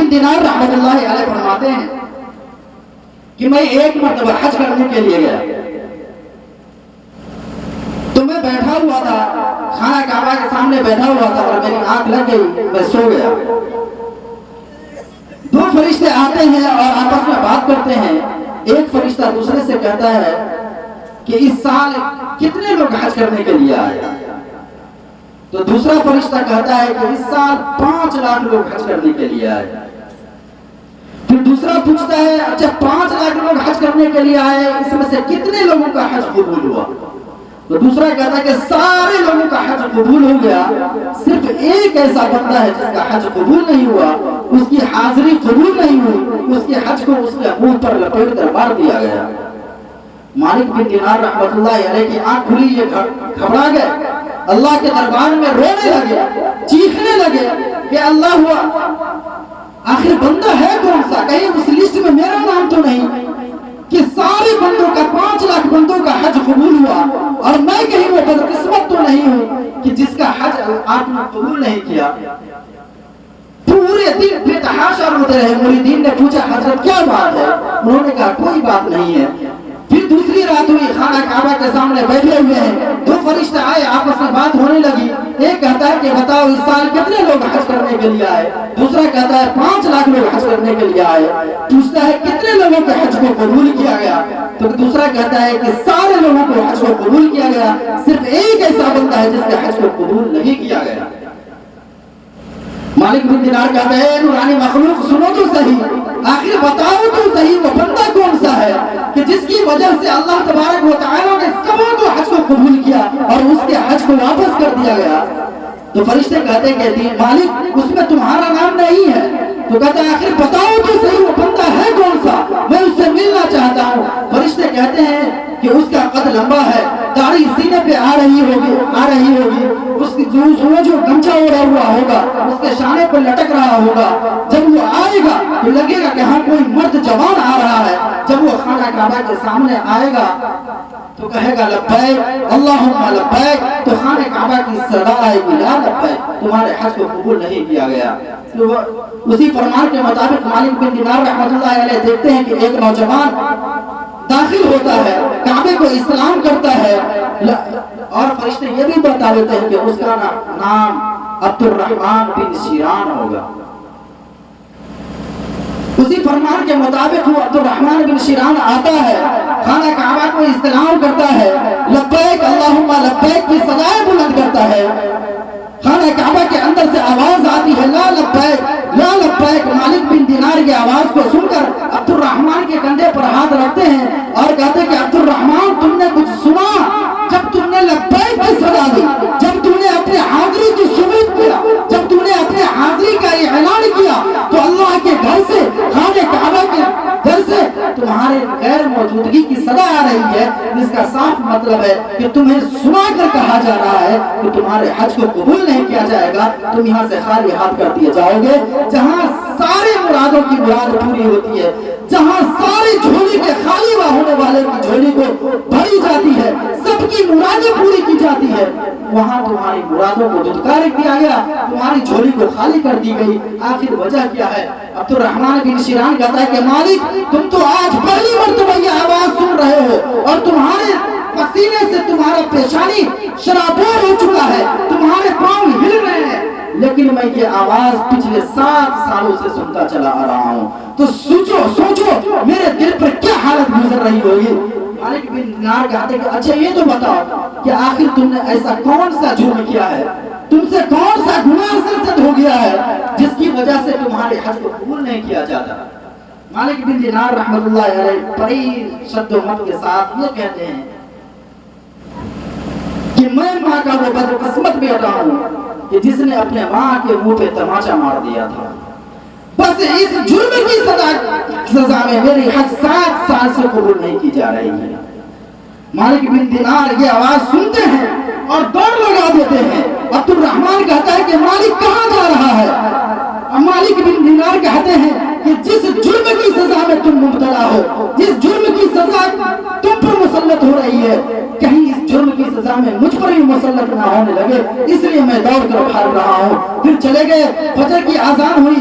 بن دینار رحمۃ اللہ علیہ فرماتے ہیں کہ میں ایک مرتبہ حج کرنے کے لیے گیا تو میں بیٹھا ہوا تھا، خانہ کعبہ کے سامنے بیٹھا ہوا تھا اور میری آنکھ لگ گئی، میں سو گیا۔ دو فرشتے آتے ہیں اور آپس میں بات کرتے ہیں۔ ایک فرشتہ دوسرے سے کہتا ہے کہ اس سال کتنے لوگ حج کرنے کے لیے آئے؟ تو دوسرا فرشتہ کہتا ہے کہ اس سال 5 لاکھ لوگ حج کرنے کے لیے آئے۔ پھر دوسرا پوچھتا ہے اچھا 5 لاکھ لوگ حج کرنے کے لیے آئے، اس میں سے کتنے لوگوں کا حج قبول ہوا؟ تو دوسرا کہتا ہے کہ سارے لوگوں کا حج قبول ہو گیا، صرف ایک ایسا بندہ ہے جس کا حج قبول نہیں ہوا، اس کی حاضری قبول نہیں ہوئی، اس کے حج کو اس کے منہ پر لپیٹ کر مار دیا گیا۔ مالک بن دینار رحمۃ اللہ علیہ کی آنکھ کھلی، یہ گھبرا گئے، اللہ کے دربار میں رونے لگے، چیخنے لگے کہ اللہ ہوا، آخر بندہ ہے کون سا؟ کہیں اس لسٹ میں میرا نام تو نہیں کہ سارے بندوں کا 5 لاکھ بندوں کا حج قبول ہوا اور میں کہیں وہ بدقسمت تو نہیں ہوں کہ جس کا حج آپ نے قبول نہیں کیا۔ پورے دن بے تحاشا روتے رہے۔ مریدین نے پوچھا حضرت کیا بات ہے؟ انہوں نے کہا کوئی بات نہیں ہے۔ پھر دوسری رات ہوئی، خانہ کعبہ کے سامنے بیٹھے ہوئے ہیں، دو فرشتے آئے، آپس میں بات ہونے لگی۔ ایک کہتا ہے کہ بتاؤ اس سال کتنے لوگ حج کرنے کے لیے آئے؟ دوسرا کہتا ہے 5 لاکھ لوگ حج کرنے کے لیے آئے۔ پوچھتا ہے کتنے لوگوں کے حج کو قبول کیا گیا؟ تو دوسرا کہتا ہے کہ سارے لوگوں کو حج کو قبول کیا گیا، صرف ایک ایسا بندہ ہے جس کے حج کو قبول نہیں کیا گیا۔ مالک بن دینار کہتے ہیں نورانی مخلوق سنو تو صحیح، آخر بتاؤ تو صحیح وہ بندہ کون سا ہے کہ جس کی وجہ سے اللہ تبارک و تعالیٰ نے سبوں کو حج کو قبول کیا اور اس کے حج کو واپس کر دیا گیا؟ تو فرشتے کہتے ہیں مالک اس میں تمہارا نام نہیں ہے۔ تو کہتا ہے آخر بتاؤ تو صحیح وہ بندہ ہے کون سا، میں اس سے ملنا چاہتا ہوں۔ فرشتے کہتے ہیں کہ اس کا قد لمبا ہے، داڑھی سینے پہ آ رہی ہوگی، اس کی جو گمچھا اوڑھا ہوا ہوگا اس کے شانے پر لٹک رہا ہوگا۔ جب وہ آئے گا تو لگے گا کہ ہاں کوئی مرد جوان آ رہا ہے۔ جب وہ خانہ کعبہ کے سامنے آئے گا تو کہے گا لبیک اللہم لبیک، تو خانہ کعبہ کی صدا آئے گی لا لبیک، تمہارے حج کو قبول نہیں کیا گیا۔ تو اسی فرمان کے مطابق مالک بن دینار رحمۃ اللہ علیہ دیکھتے ہیں کہ ایک نوجوان داخل ہوتا ہے، کعبے کو استلام کرتا ہے اور فرشتے یہ بھی بتا دیتے ہیں کہ اس کا نام عبد الرحمن بن شیران ہوگا۔ اسی فرمان کے مطابق وہ عبد الرحمن بن شیران آتا ہے، خانہ کعبہ کو استلام کرتا ہے، لبیک اللہم لبیک کی صدائیں بلند کرتا ہے۔ خانہ کعبہ کے اندر سے آواز آتی ہے لا لبیک لا لبیک۔ مالک بن دینار کی آواز کو سن کر عبد الرحمن کے کندھے پر ہاتھ رکھتے ہیں اور کہتے ہیں کہ عبد الرحمن تم نے کچھ سنا؟ جب تم نے لبیک کی صدا دی، جب تم نے اپنے حاضری کی ثبوت کیا، جب تم نے اپنے حاضری کا اعلان کیا تو اللہ کے گھر سے، خانہ کعبہ کے گھر سے تمہارے غیر موجودگی کی صدا آ رہی ہے، جس کا صاف مطلب ہے کہ تمہیں سنا کر کہا جا رہا ہے کہ تمہارے حج کو قبول نہیں کیا جائے گا، تم یہاں سے خالی ہاتھ کر دیے جاؤ گے۔ جہاں سارے مرادوں کی مراد پوری ہوتی ہے، جہاں ساری جھولی کے خالی ہونے والے کی جھولی کو بھری جاتی ہے، سب کی مرادیں پوری کی جاتی ہے، وہاں تمہاری مرادوں کو دھتکار دیا گیا، تمہاری جھولی کو خالی کر دی گئی۔ آخر وجہ کیا ہے؟ عبد الرحمن بن شیران کہتا ہے کہ مالک تم تو آج پہلی مرتبہ یہ آواز سن رہے ہو اور تمہارے پسینے سے تمہارا پیشانی شرابور ہو چکا ہے، تمہارے پاؤں ہل رہے ہیں، لیکن میں یہ آواز پچھلے 7 سالوں سے سنتا چلا آ رہا ہوں۔ تو سوچو میرے دل پر کیا حالت گزر رہی ہوگی۔ مالک بن دینار کہتے ہیں کہ اچھا یہ تو بتاؤ کہ آخر تم نے ایسا کون سا جرم کیا ہے، تم سے کون سا گناہ سرزد ہو گیا ہے جس کی وجہ سے تمہارے حج کو قبول نہیں کیا جاتا؟ مالک بن دینار رحمۃ اللہ علیہ بڑی شد و مت کے ساتھ یہ کہتے ہیں کہ میں ماں کا وہ بدقسمت بیٹا ہوں کہ جس نے اپنے ماں کے منہ پہ تماچا مار دیا تھا۔ بس اس جرم کی سزا میں میری حج 7 سال سے قبول نہیں کی جا رہی ہے۔ مالک بن دینار یہ آواز سنتے ہیں اور دوڑ لگا دیتے ہیں۔ عبد الرحمن کہتا ہے کہ مالک کہاں جا رہا ہے؟ مالک بن دینار کہتے ہیں کہ جس جرم کی سزا میں تم مبتلا ہو، جس جرم کی سزا تم پر مسلط ہو رہی ہے، کہیں اس جرم کی سزا میں مجھ پر ہی مسلط نہ ہونے لگے، اس لیے میں دوڑ کر بھاگ رہا ہوں۔ پھر چلے گئے، فجر کی اذان ہوئی،